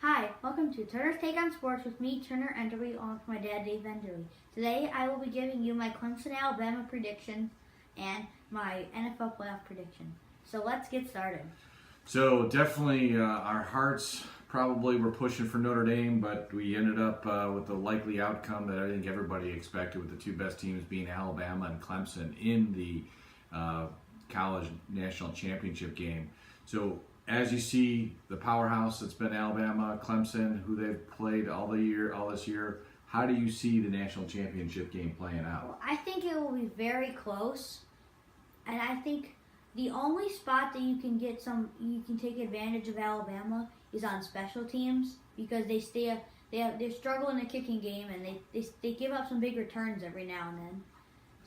Hi, welcome to Turner's Take on Sports with me, Turner Enderby, along with my dad, Dave Enderby. Today, I will be giving you my Clemson, Alabama prediction and my NFL playoff prediction. So let's get started. So definitely our hearts probably were pushing for Notre Dame, but we ended up with the likely outcome that I think everybody expected, with the two best teams being Alabama and Clemson in the college national championship game. So as you see, the powerhouse that's been Alabama, Clemson, who they've played all this year, how do you see the national championship game playing out? Well, I think it will be very close, and I think the only spot that you can take advantage of Alabama is on special teams, because they're struggling in the kicking game, and they give up some big returns every now and then.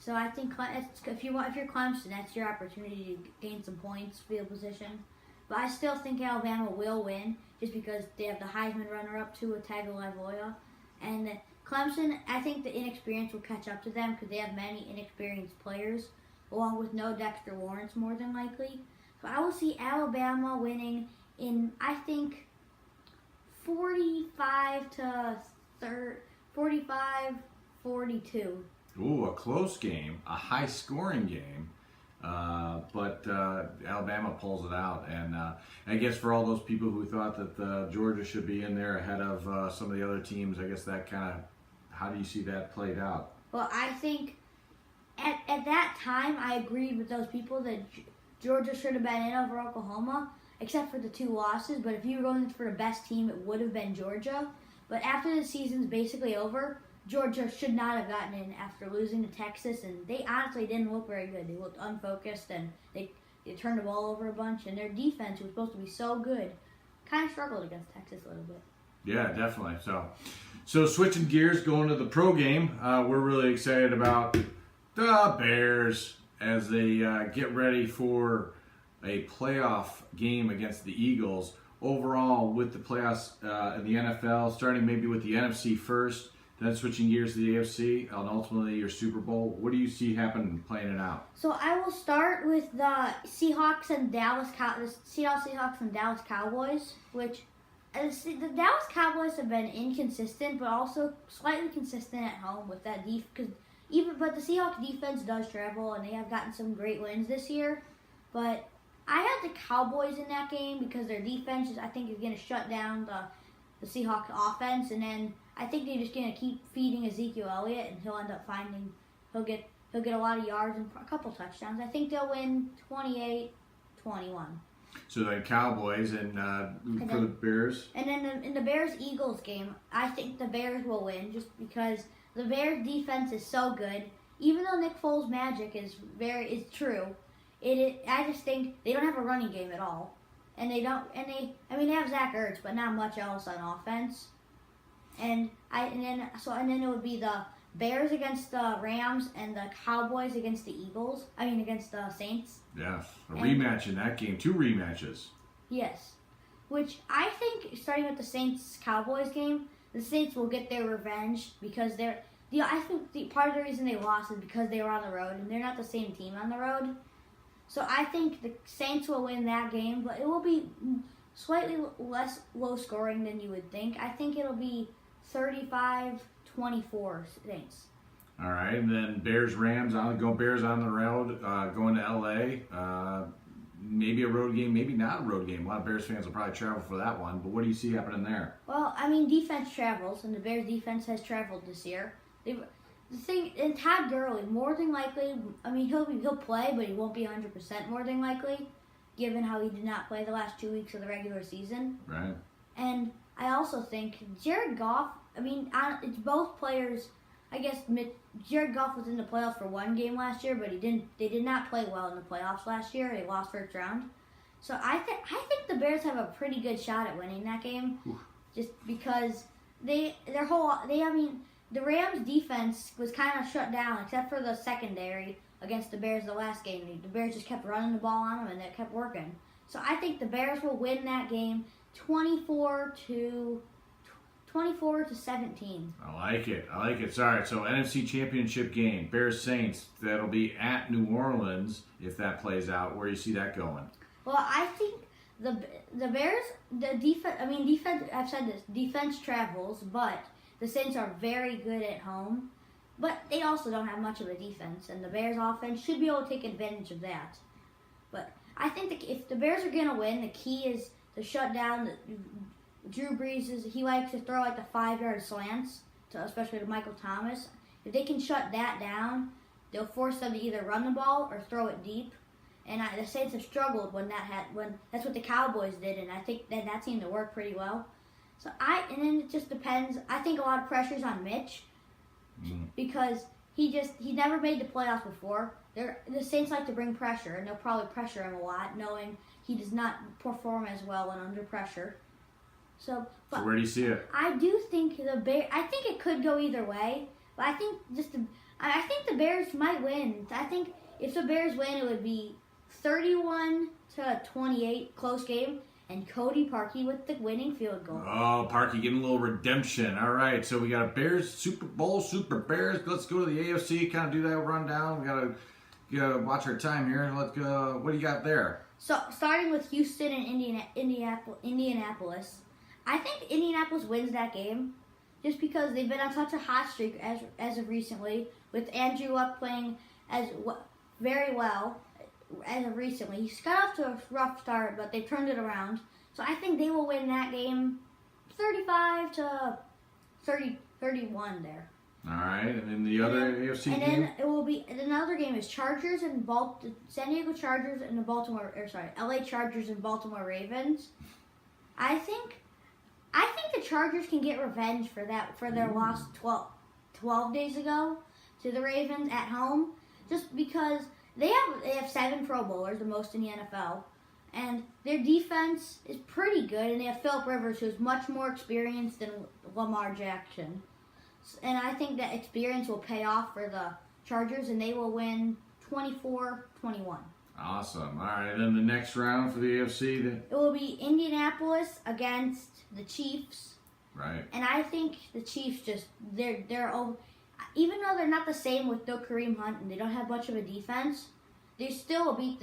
So I think if you're Clemson, that's your opportunity to gain some points, field position. But I still think Alabama will win, just because they have the Heisman runner-up Tua Tagovailoa, and Clemson, I think the inexperience will catch up to them because they have many inexperienced players, along with no Dexter Lawrence more than likely. So I will see Alabama winning in, I think, 45-42. Ooh, a close game, a high-scoring game. But Alabama pulls it out, and I guess for all those people who thought that Georgia should be in there ahead of some of the other teams, I guess that kind of, how do you see that played out? Well, I think at that time I agreed with those people that Georgia should have been in over Oklahoma, except for the two losses. But if you were going for the best team, it would have been Georgia. But after the season's basically over, Georgia should not have gotten in after losing to Texas, and they honestly didn't look very good. They looked unfocused, and they turned the ball over a bunch, and their defense, was supposed to be so good, kind of struggled against Texas a little bit. Yeah, definitely. So switching gears, going to the pro game, we're really excited about the Bears as they get ready for a playoff game against the Eagles. Overall, with the playoffs in the NFL, starting maybe with the NFC first, then switching gears to the AFC, and ultimately your Super Bowl. What do you see happening playing it out? So I will start with the Seahawks and Dallas Cowboys, which the Dallas Cowboys have been inconsistent, but also slightly consistent at home with that defense. But the Seahawks defense does travel, and they have gotten some great wins this year. But I have the Cowboys in that game because their defense is going to shut down the Seahawks offense, and then I think they're just going to keep feeding Ezekiel Elliott, and he'll get a lot of yards and a couple touchdowns. I think they'll win 28-21. So then Cowboys and for the Bears. And then in the Bears-Eagles game, I think the Bears will win just because the Bears defense is so good. Even though Nick Foles' magic is true, I just think they don't have a running game at all. And they have Zach Ertz, but not much else on offense. And then it would be the Bears against the Rams and the Cowboys against the against the Saints. Yeah, rematch in that game, 2 rematches. Yes, which I think, starting with the Saints-Cowboys game, the Saints will get their revenge because I think part of the reason they lost is because they were on the road, and they're not the same team on the road. So I think the Saints will win that game, but it will be slightly less low scoring than you would think. I think it'll be 35-24 Saints. All right, and then Bears-Rams. I'll go Bears on the road, going to L.A. Maybe a road game, maybe not a road game. A lot of Bears fans will probably travel for that one, but what do you see happening there? Well, defense travels, and the Bears defense has traveled this year. And Todd Gurley, more than likely, he'll play, but he won't be 100% more than likely, given how he did not play the last 2 weeks of the regular season. Right. And I also think Jared Goff, it's both players. I guess Jared Goff was in the playoffs for one game last year, but they did not play well in the playoffs last year. They lost first round. So I think the Bears have a pretty good shot at winning that game, just because the Rams defense was kind of shut down, except for the secondary against the Bears the last game. The Bears just kept running the ball on them, and it kept working. So I think the Bears will win that game 24-17. I like it. All right, so NFC Championship game, Bears-Saints. That'll be at New Orleans if that plays out. Where do you see that going? Well, I think the Bears, the defense. I mean, defense. I've said this. Defense travels, but the Saints are very good at home. But they also don't have much of a defense, and the Bears' offense should be able to take advantage of that. But I think that if the Bears are gonna win, the key is to shut down Drew Brees. He likes to throw like the 5-yard slants, especially to Michael Thomas. If they can shut that down, they'll force them to either run the ball or throw it deep. And the Saints have struggled when that's what the Cowboys did, and I think that seemed to work pretty well. And then it just depends. I think a lot of pressure's on Mitch because he never made the playoffs before. The Saints like to bring pressure, and they'll probably pressure him a lot, knowing he does not perform as well when under pressure. So where do you see it? I do think I think it could go either way, but I think the Bears might win. I think if the Bears win, it would be 31-28, close game, and Cody Parkey with the winning field goal. Oh, Parkey getting a little redemption. All right, so we got a Bears Super Bowl, Super Bears. Let's go to the AFC, kind of do that rundown. We gotta watch our time here. Let's go. What do you got there? So starting with Houston and Indianapolis, I think Indianapolis wins that game, just because they've been on such a hot streak as of recently, with Andrew Luck playing very well. As of recently, he's got off to a rough start, but they turned it around. So I think they will win that game, 35-31 there. All right, and then the other AFC game. And then it will be another game is Chargers and San Diego Chargers and LA Chargers and Baltimore Ravens. I think the Chargers can get revenge for their loss 12 days ago to the Ravens at home, just because. They have 7 Pro Bowlers, the most in the NFL, and their defense is pretty good, and they have Phillip Rivers, who's much more experienced than Lamar Jackson. And I think that experience will pay off for the Chargers, and they will win 24-21. Awesome. All right, and then the next round for the AFC? It will be Indianapolis against the Chiefs. Right. And I think the Chiefs they're over. Even though they're not the same with no Kareem Hunt and they don't have much of a defense, they still will beat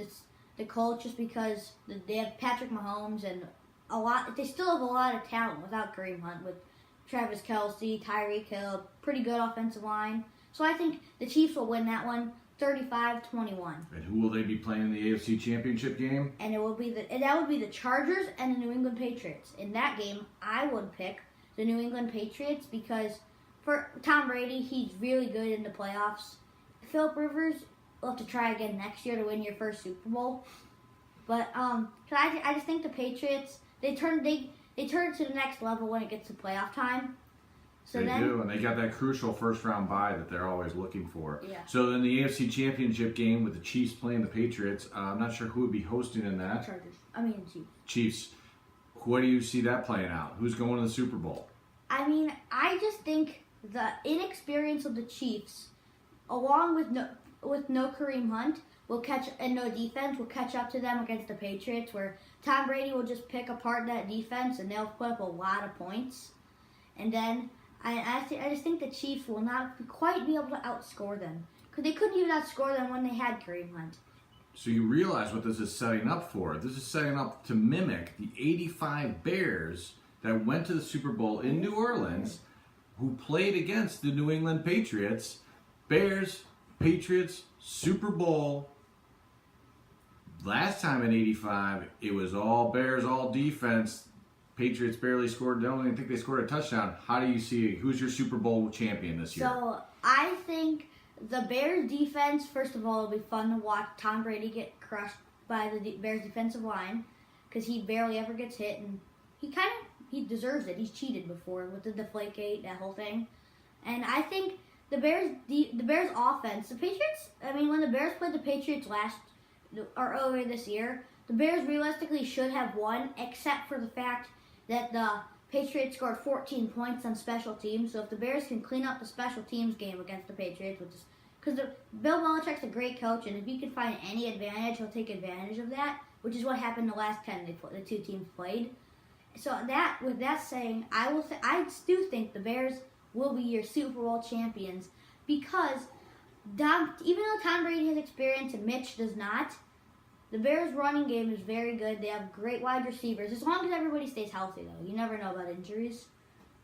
the Colts just because they have Patrick Mahomes and they still have a lot of talent without Kareem Hunt, with Travis Kelce, Tyreek Hill, pretty good offensive line. So I think the Chiefs will win that one 35-21. And who will they be playing in the AFC Championship game? And that would be the Chargers and the New England Patriots. In that game, I would pick the New England Patriots because for Tom Brady, he's really good in the playoffs. Phillip Rivers will have to try again next year to win your first Super Bowl. But I just think the Patriots they turn it to the next level when it gets to playoff time. So they do, and they got that crucial first round bye that they're always looking for. Yeah. So in the AFC Championship game with the Chiefs playing the Patriots, I'm not sure who would be hosting in that. Chiefs. Chiefs. What do you see that playing out? Who's going to the Super Bowl? I just think the inexperience of the Chiefs, along with no Kareem Hunt, and no defense, will catch up to them against the Patriots, where Tom Brady will just pick apart that defense and they'll put up a lot of points. And then I just think the Chiefs will not quite be able to outscore them, because they couldn't even outscore them when they had Kareem Hunt. So you realize what this is setting up for. This is setting up to mimic the 85 Bears that went to the Super Bowl in New Orleans, who played against the New England Patriots. Bears, Patriots, Super Bowl. Last time in 85, it was all Bears, all defense. Patriots barely scored. I don't even think they scored a touchdown. How do you see who's your Super Bowl champion this year? So I think the Bears defense, first of all, it'll be fun to watch Tom Brady get crushed by the Bears defensive line, because he barely ever gets hit, and he deserves it. He's cheated before with the Deflategate, that whole thing. And I think the Bears offense, the Patriots, when the Bears played the Patriots earlier this year, the Bears realistically should have won, except for the fact that the Patriots scored 14 points on special teams. So if the Bears can clean up the special teams game against the Patriots, because Bill Belichick's a great coach, and if he can find any advantage, he'll take advantage of that, which is what happened the last 10 the two teams played. So with that saying, I do think the Bears will be your Super Bowl champions, because even though Tom Brady has experience and Mitch does not, The Bears' running game is very good. They have great wide receivers. As long as everybody stays healthy, though. You never know about injuries.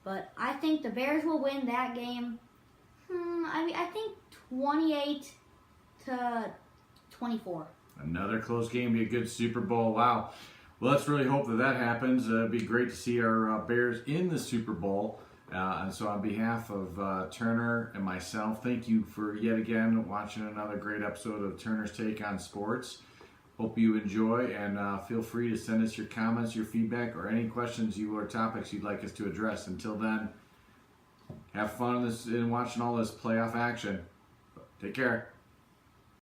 But I think the Bears will win that game. I think 28 to 24. Another close game, be a good Super Bowl. Wow. Well, let's really hope that happens. It'd be great to see our Bears in the Super Bowl. And so on behalf of Turner and myself, thank you for yet again watching another great episode of Turner's Take on Sports. Hope you enjoy, and feel free to send us your comments, your feedback, or any questions or topics you'd like us to address. Until then, have fun in watching all this playoff action. Take care.